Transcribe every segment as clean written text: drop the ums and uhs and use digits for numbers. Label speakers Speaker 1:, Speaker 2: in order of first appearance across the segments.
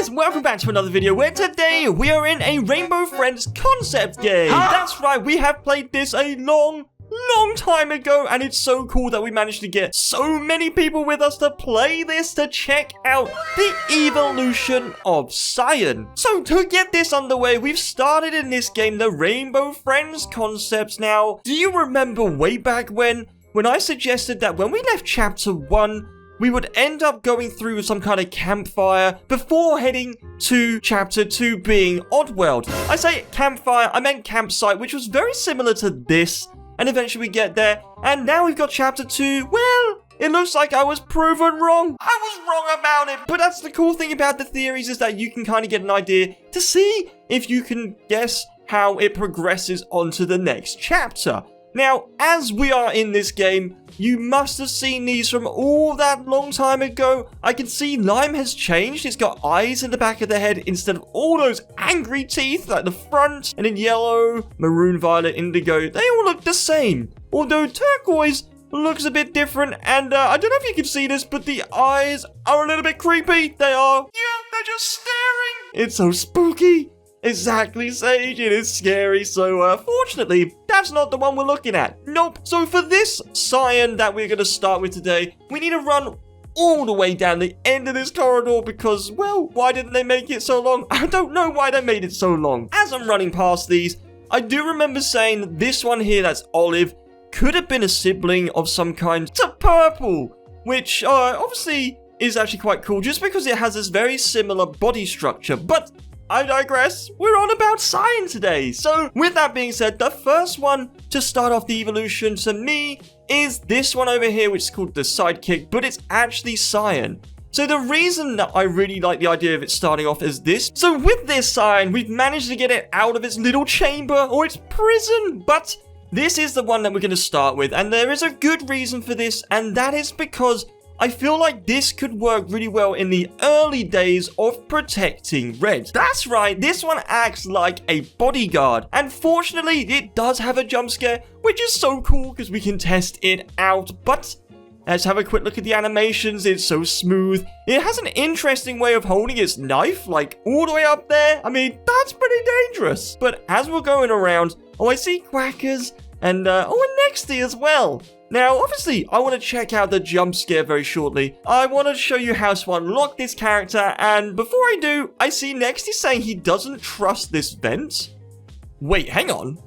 Speaker 1: guys, welcome back to another video where today we are in a Rainbow Friends concept game. That's right, we have played this a long time ago, and it's so cool that we managed to get so many people with us to play this, to check out the evolution of Cyan. So to get this underway, we've started in this game the Rainbow Friends concepts. Now, do you remember way back when I suggested that when we left chapter 1, we would end up going through some kind of campfire before heading to chapter 2 being Oddworld? I say campfire, I meant campsite, which was very similar to this. And eventually we get there, and now we've got chapter 2. Well, it looks like I was proven wrong. I was wrong about it. But that's the cool thing about the theories, is that you can kind of get an idea to see if you can guess how it progresses onto the next chapter. Now, as we are in this game, you must have seen these from all that long time ago. I can see Lime has changed. It's got eyes in the back of the head instead of all those angry teeth at the front. And in yellow, maroon, violet, indigo, they all look the same. Although turquoise looks a bit different. And I don't know if you can see this, but the eyes are a little bit creepy. They are. Yeah, they're just staring. It's so spooky. Exactly, Sage, it is scary, so fortunately, that's not the one we're looking at. Nope. So for this Cyan that we're going to start with today, we need to run all the way down the end of this corridor because, well, why didn't they make it so long? I don't know why they made it so long. As I'm running past these, I do remember saying this one here that's olive could have been a sibling of some kind to purple, which obviously is actually quite cool just because it has this very similar body structure, but I digress. We're on about Cyan today. So with that being said, the first one to start off the evolution to me is this one over here, which is called the sidekick, but it's actually Cyan. So the reason that I really like the idea of it starting off is this. So with this Cyan, we've managed to get it out of its little chamber or its prison, but this is the one that we're going to start with. And there is a good reason for this, and that is because I feel like this could work really well in the early days of protecting Red. That's right, this one acts like a bodyguard. And fortunately, it does have a jump scare, which is so cool because we can test it out. But let's have a quick look at the animations. It's so smooth. It has an interesting way of holding its knife, like all the way up there. I mean, that's pretty dangerous. But as we're going around, I see quackers and a Nexty as well. Now, obviously, I want to check out the jump scare very shortly. I want to show you how to unlock this character, and before I do, I see Nexty saying he doesn't trust this vent. Wait, hang on.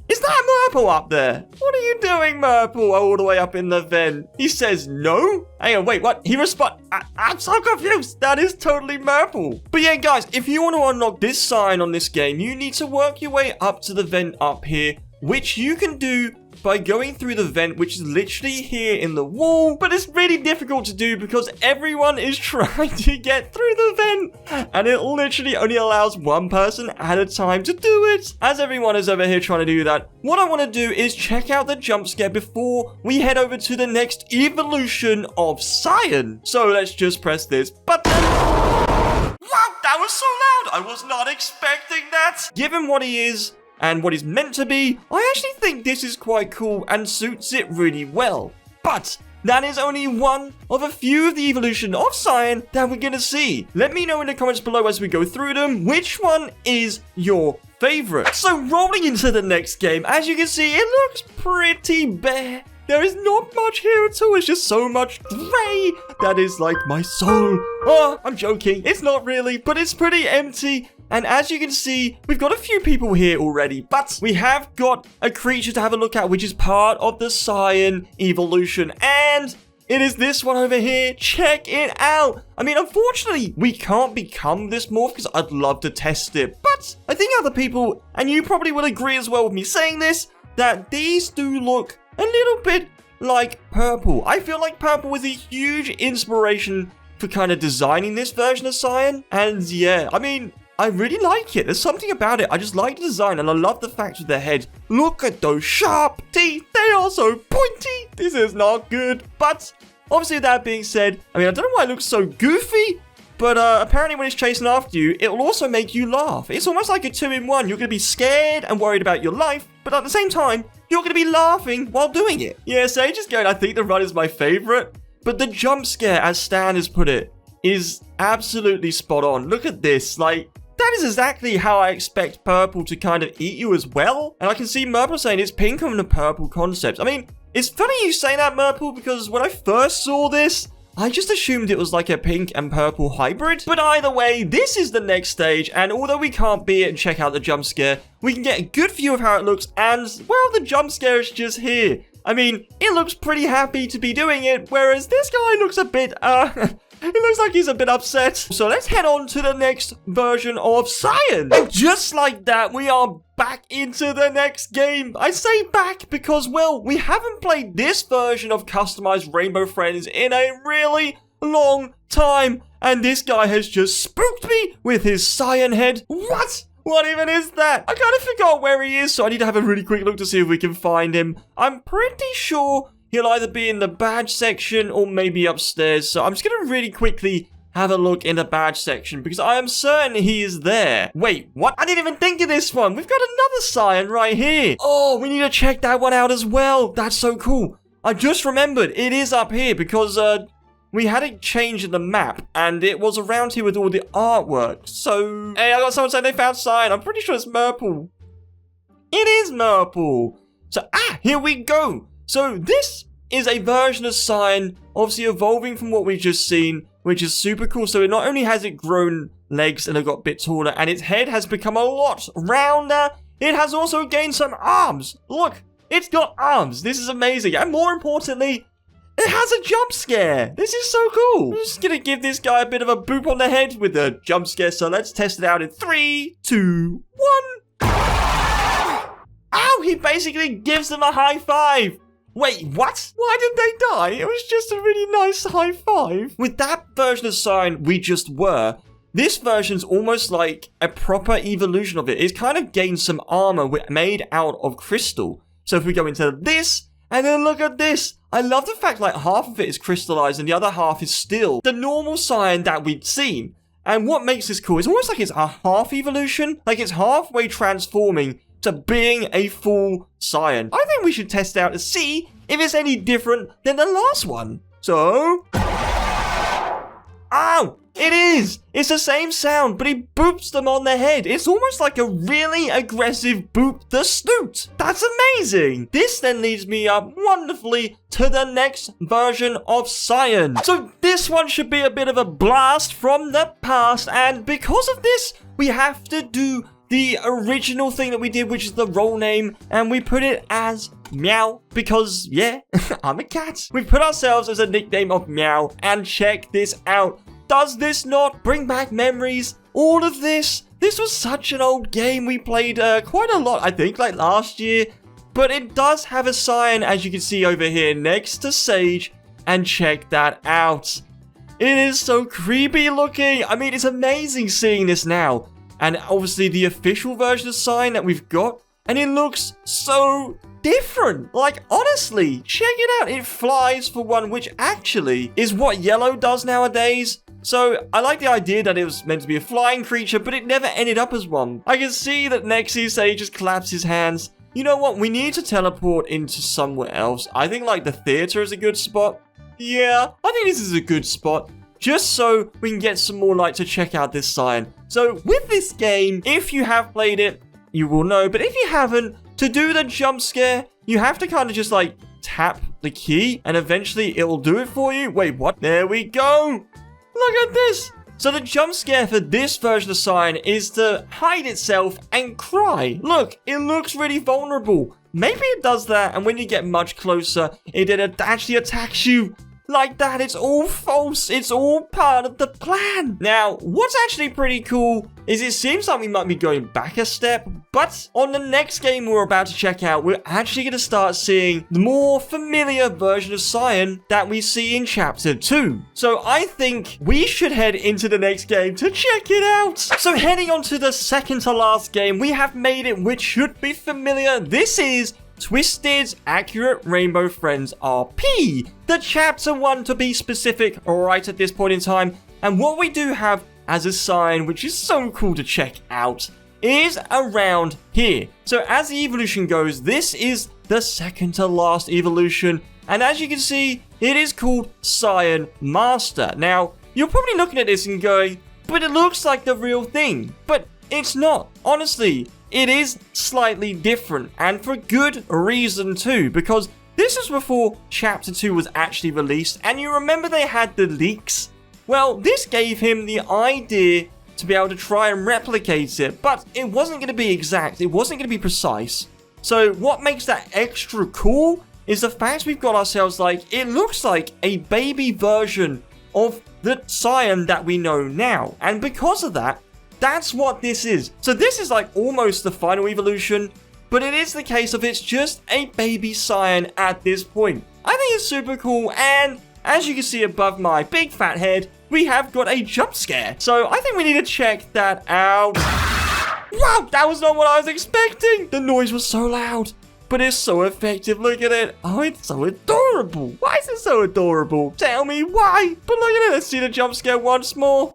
Speaker 1: Is that Murple up there? What are you doing, Murple, all the way up in the vent? He says no? Hang on, wait, what? He responds. I'm so confused. That is totally Murple. But yeah, guys, if you want to unlock this sign on this game, you need to work your way up to the vent up here, which you can do by going through the vent, which is literally here in the wall. But it's really difficult to do because everyone is trying to get through the vent, and it literally only allows one person at a time to do it. As everyone is over here trying to do that, what I want to do is check out the jump scare before we head over to the next evolution of Cyan. So let's just press this button. Wow, that was so loud. I was not expecting that. Given what he is and what he's meant to be, I actually think this is quite cool and suits it really well. But that is only one of a few of the evolution of Cyan that we're gonna see. Let me know in the comments below as we go through them, which one is your favorite. So rolling into the next game, as you can see, it looks pretty bare. There is not much here at all. It's just so much gray. That is like my soul. Oh, I'm joking. It's not really, but it's pretty empty. And as you can see, we've got a few people here already, but we have got a creature to have a look at, which is part of the Cyan evolution. And it is this one over here. Check it out. I mean, unfortunately, we can't become this morph because I'd love to test it. But I think other people, and you probably will agree as well with me saying this, that these do look a little bit like purple. I feel like purple was a huge inspiration for kind of designing this version of Cyan. And yeah, I mean, I really like it. There's something about it. I just like the design, and I love the fact with their head. Look at those sharp teeth. They are so pointy. This is not good. But obviously, that being said, I mean, I don't know why it looks so goofy, but apparently when it's chasing after you, it will also make you laugh. It's almost like a 2-in-1. You're going to be scared and worried about your life, but at the same time, you're going to be laughing while doing it. Yeah, Sage is going, I think the run is my favorite, but the jump scare, as Stan has put it, is absolutely spot on. Look at this. Like, that is exactly how I expect purple to kind of eat you as well. And I can see Murple saying it's pink on the purple concept. I mean, it's funny you say that, Murple, because when I first saw this, I just assumed it was like a pink and purple hybrid. But either way, this is the next stage. And although we can't be it and check out the jump scare, we can get a good view of how it looks. And, well, the jump scare is just here. I mean, it looks pretty happy to be doing it, whereas this guy looks a bit, it looks like he's a bit upset. So let's head on to the next version of Cyan. And just like that, we are back into the next game. I say back because, well, we haven't played this version of customized Rainbow Friends in a really long time. And this guy has just spooked me with his Cyan head. What? What even is that? I kind of forgot where he is, so I need to have a really quick look to see if we can find him. I'm pretty sure he'll either be in the badge section or maybe upstairs. So I'm just going to really quickly have a look in the badge section because I am certain he is there. Wait, what? I didn't even think of this one. We've got another Cyan right here. Oh, we need to check that one out as well. That's so cool. I just remembered it is up here because, we had a change in the map, and it was around here with all the artwork. So, hey, I got someone saying they found Cyan. I'm pretty sure it's Murple. It is Murple. So, here we go. So, this is a version of Cyan, obviously evolving from what we've just seen, which is super cool. So, not only has it grown legs and it got a bit taller, and its head has become a lot rounder, it has also gained some arms. Look, it's got arms. This is amazing. And more importantly, it has a jump scare. This is so cool. I'm just going to give this guy a bit of a boop on the head with the jump scare. So let's test it out in 3, 2, 1. Ow, he basically gives them a high five. Wait, what? Why did they die? It was just a really nice high five. With that version of Cyan we just were, this version's almost like a proper evolution of it. It's kind of gained some armor made out of crystal. So if we go into this, and then look at this. I love the fact like half of it is crystallized and the other half is still the normal Cyan that we'd seen. And what makes this cool is almost like it's a half evolution. Like it's halfway transforming to being a full Cyan. I think we should test out to see if it's any different than the last one. So... Ow! It is! It's the same sound, but he boops them on the head. It's almost like a really aggressive boop the snoot. That's amazing! This then leads me up wonderfully to the next version of Cyan. So this one should be a bit of a blast from the past, and because of this, we have to do the original thing that we did, which is the role name, and we put it as Meow, because, yeah, I'm a cat. We've put ourselves as a nickname of Meow, and check this out. Does this not bring back memories? All of this? This was such an old game. We played quite a lot, I think, like last year. But it does have a Cyan, as you can see over here, next to Sage, and check that out. It is so creepy looking. I mean, it's amazing seeing this now. And obviously the official version of Cyan that we've got, and it looks so different. Like, honestly, check it out. It flies for one, which actually is what yellow does nowadays. So, I like the idea that it was meant to be a flying creature, but it never ended up as one. I can see that next to Sage just claps his hands. You know what? We need to teleport into somewhere else. I think, like, the theater is a good spot. Yeah, I think this is a good spot. Just so we can get some more light to check out this Cyan. So, with this game, if you have played it, you will know. But if you haven't, to do the jump scare, you have to kind of just, like, tap the key, and eventually it will do it for you. Wait, what? There we go. Look at this. So the jump scare for this version of Cyan is to hide itself and cry. Look, it looks really vulnerable. Maybe it does that, and when you get much closer, it actually attacks you. Like that, it's all false. It's all part of the plan. Now, what's actually pretty cool is it seems like we might be going back a step, but on the next game we're about to check out, we're actually going to start seeing the more familiar version of Cyan that we see in Chapter 2. So I think we should head into the next game to check it out. So heading on to the second to last game, we have made it, which should be familiar. This is Twisted's Accurate Rainbow Friends RP, the Chapter 1 to be specific, right at this point in time. And what we do have as a Cyan, which is so cool to check out, is around here. So as the evolution goes, this is the second to last evolution. And as you can see, it is called Cyan Master. Now, you're probably looking at this and going, but it looks like the real thing. But it's not. Honestly, it is slightly different, and for good reason too, because this is before Chapter 2 was actually released, and you remember they had the leaks? Well, this gave him the idea to be able to try and replicate it, but it wasn't going to be exact, it wasn't going to be precise. So what makes that extra cool is the fact we've got ourselves like, it looks like a baby version of the Cyan that we know now, and because of that, that's what this is. So this is like almost the final evolution, but it is the case of it's just a baby Cyan at this point. I think it's super cool, and as you can see above my big fat head, we have got a jump scare. So I think we need to check that out. Wow, that was not what I was expecting. The noise was so loud, but it's so effective. Look at it. Oh, it's so adorable. Why is it so adorable? Tell me why. But look at it. Let's see the jump scare once more.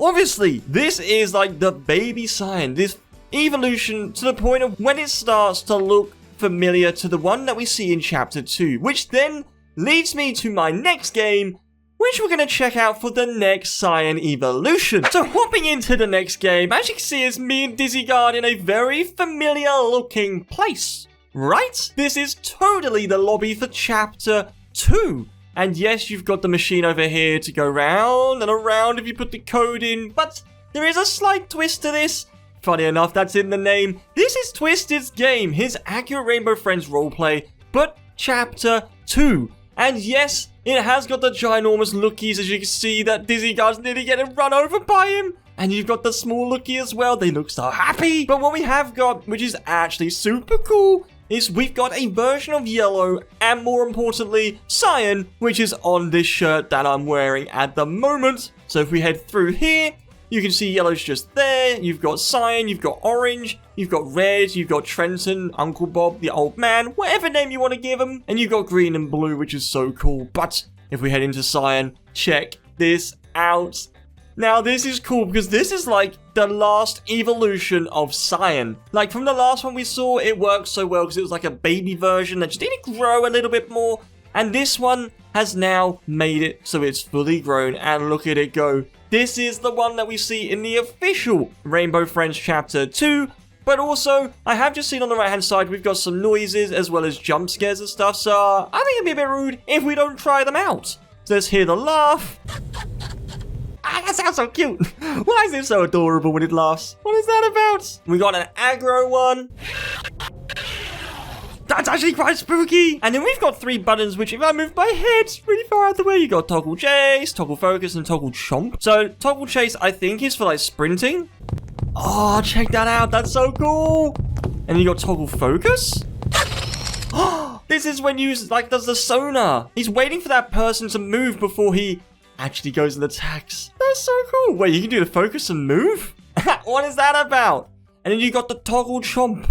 Speaker 1: Obviously, this is like the baby Cyan, this evolution to the point of when it starts to look familiar to the one that we see in Chapter 2, which then leads me to my next game, which we're going to check out for the next Cyan evolution. So hopping into the next game, as you can see, it's me and Bodyguard in a very familiar looking place, right? This is totally the lobby for Chapter 2. And yes, you've got the machine over here to go round and around if you put the code in, but there is a slight twist to this. Funny enough, that's in the name. This is Twisted's game, his Accurate Rainbow Friends roleplay, but Chapter 2. And yes, it has got the ginormous lookies, as you can see, that Bodyguard's nearly getting run over by him. And you've got the small lookie as well, they look so happy. But what we have got, which is actually super cool, is we've got a version of Yellow, and more importantly, Cyan, which is on this shirt that I'm wearing at the moment. So if we head through here, you can see Yellow's just there, you've got Cyan, you've got Orange, you've got Red, you've got Trenton, Uncle Bob, the old man, whatever name you want to give him, and you've got Green and Blue, which is so cool. But if we head into Cyan, check this out. Now, this is cool because this is like the last evolution of Cyan. Like from the last one we saw, it worked so well because it was like a baby version that just needed to grow a little bit more. And this one has now made it so it's fully grown, and look at it go. This is the one that we see in the official Rainbow Friends Chapter 2. But also, I have just seen on the right hand side, we've got some noises as well as jump scares and stuff. So I think it'd be a bit rude if we don't try them out. So let's hear the laugh. Ah, that sounds so cute. Why is it so adorable when it laughs? What is that about? We got an aggro one. That's actually quite spooky. And then we've got 3 buttons, which if I move my head really far out of the way, you got toggle chase, toggle focus, and toggle chomp. So toggle chase, I think, is for like sprinting. Oh, check that out. That's so cool. And then you got toggle focus. Oh, this is when you like does the sonar. He's waiting for that person to move before he actually goes and attacks. That's so cool. Wait, you can do the focus and move? What is that about? And then you got the toggle chomp.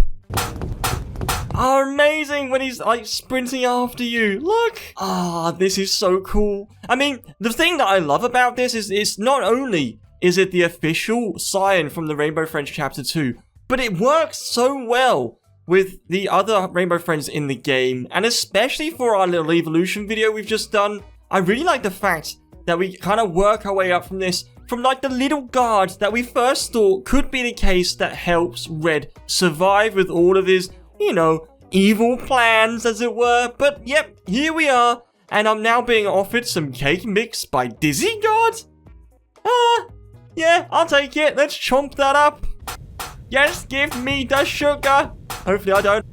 Speaker 1: Oh, amazing when he's like sprinting after you. Look. Ah, this is so cool. I mean, the thing that I love about this is it's not only is it the official Cyan from the Rainbow Friends Chapter 2, but it works so well with the other Rainbow Friends in the game, and especially for our little evolution video we've just done. I really like the fact that we kind of work our way up from this, from like the little guard that we first thought could be the case that helps Red survive with all of his, you know, evil plans as it were. But yep, here we are, and I'm now being offered some cake mix by Bodyguard. Yeah, I'll take it. Let's chomp that up. Yes, give me the sugar. Hopefully I don't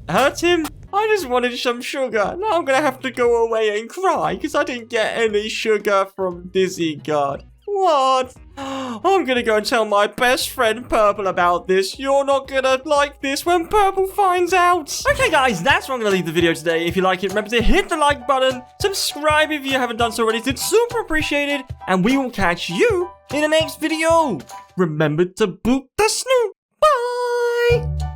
Speaker 1: hurt him. I just wanted some sugar. Now I'm gonna have to go away and cry because I didn't get any sugar from Bodyguard. What? I'm gonna go and tell my best friend Purple about this. You're not gonna like this when Purple finds out. Okay guys, that's where I'm gonna leave the video today. If you like it, remember to hit the like button, subscribe if you haven't done so already. It's super appreciated, and we will catch you in the next video. Remember to boot the snoop. Bye!